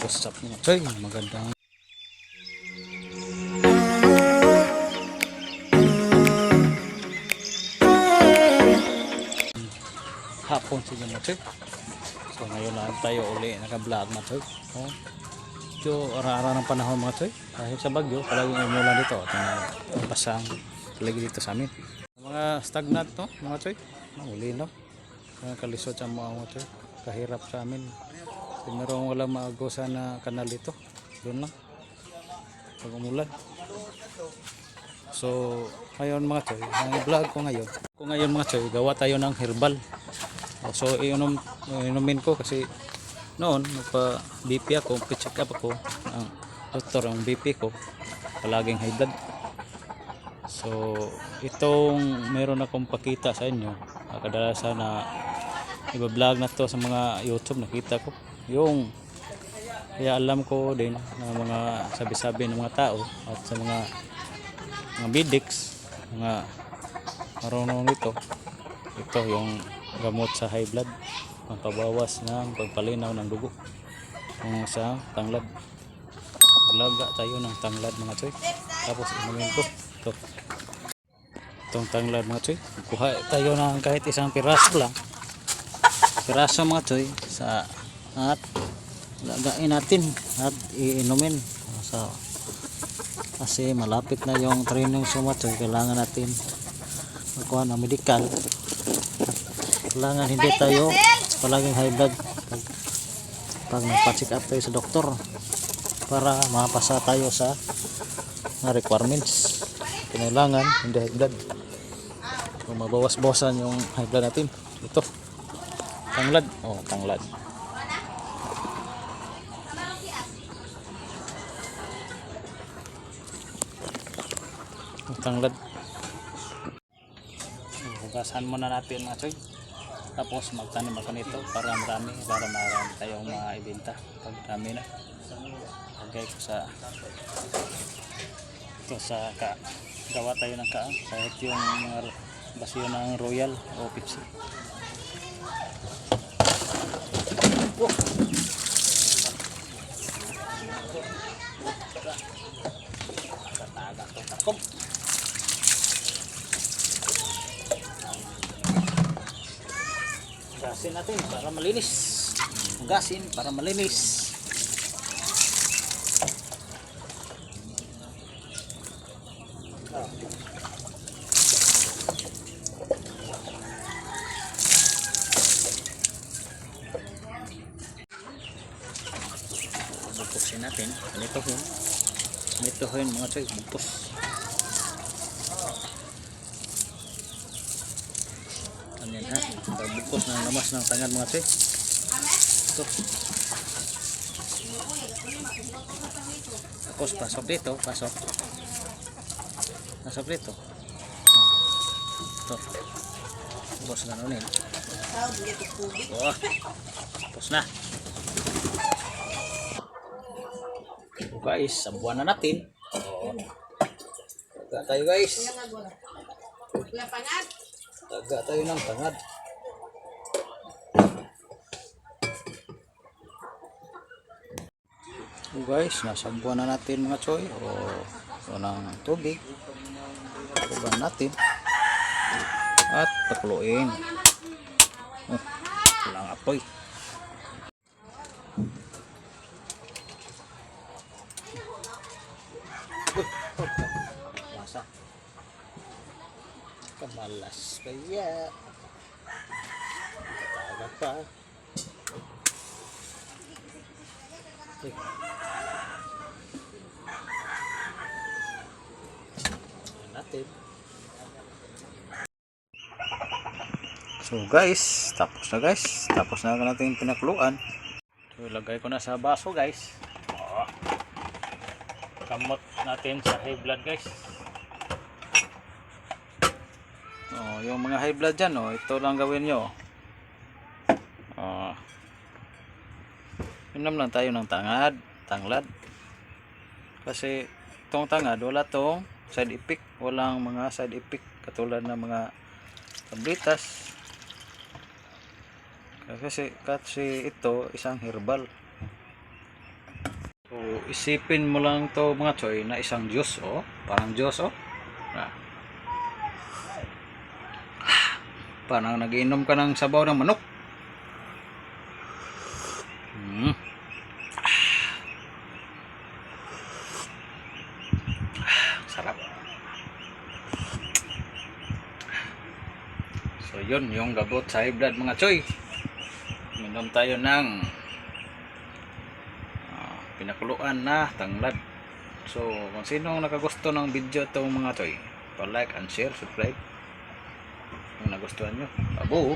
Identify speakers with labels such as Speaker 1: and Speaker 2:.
Speaker 1: What's up mga choy? Magandang hapon sa mga choy. So ngayon lang tayo uli naka-vlog mga choy. Oh. Medyo ara-ara ng panahon mga choy. Dahil sa bagyo, palaging umulan dito. Basang palagi dito sa amin. Mga stagnant no mga choy. Uli no. Kalisod sa mga choy. Kahirap sa amin. So, merong walang maagosa na kanal dito. Doon lang. Pag umulan. So, ngayon mga choy, ang vlog ko ngayon mga choy, gawa tayo ng herbal. So, inumin ko kasi noon, nagpa BP ako, check up ako, ang doktor, ang BP ko, palaging high blood. So, itong meron akong pakita sa inyo, kadalasan na iba-vlog na to sa mga YouTube, nakita ko, yung kaya alam ko din na mga sabi-sabi ng mga tao at sa mga medics, mga marunong ito yung gamot sa high blood, ang pabawas ng pagpalinaw ng dugo kung sa tanglad. Laga tayo ng tanglad mga choy, tapos inumin ko itong tanglad mga choy. Kuha tayo ng kahit isang piraso lang, mga choy, at lagain natin at iinumin kasi malapit na yung training sumatsoy. Kailangan natin magkuha ng medical. Kailangan hindi tayo palaging high blood pag nagpa-check up tayo sa doktor para mapasa tayo sa requirements. Kailangan hindi high blood kung mabawas-bawasan yung high blood natin. Ito tanglad, tanglad. Tanglad, hugasan muna natin mga choy, tapos magtanim ako nito para marami tayong maibenta pag dami na. Lagay ko sa ito gawa tayo ng kahit yung mga basyo ng Royal o Pepsi. Hugasin natin para malinis. Hugasin para malinis. Buksin natin. Ganitohin mga choy, bukos. Ganyan ha, bukos ng lamas ng tangan mga choy. Ito. Tapos pasok dito. Ito. Tapos ganunin. Tapos na. Guys, sabuan na natin. Taga tayo guys. Taga tayo ng tangad. Guys, nasabuan na natin mga choy. Ng tubig. Tuban natin. At pakuluin. Walang apoy. Masa kemalas kaya agak pa natin. So guys, tapos na natin pinakuluan. So ilagay ko na sa baso guys. Kamot natin sa high blood guys. Yung mga high blood dyan, ito lang gawin nyo. Inom lang tayo ng tanglad. Kasi itong tangad, wala tong side effect. Walang mga side effect katulad ng mga tabletas. Kasi ito isang herbal. isipin mo lang to mga choy na isang juice, oh. Parang juice, oh. Ah. Parang nagiinom ka ng sabaw ng manok. Sarap. So yun yung gabot sa high blood mga choy. Minom tayo ng pinakuluan na tanglad. So kung sino nakagusto ng video itong mga choy, pa-like and share, subscribe kung nagustuhan nyo. Abo!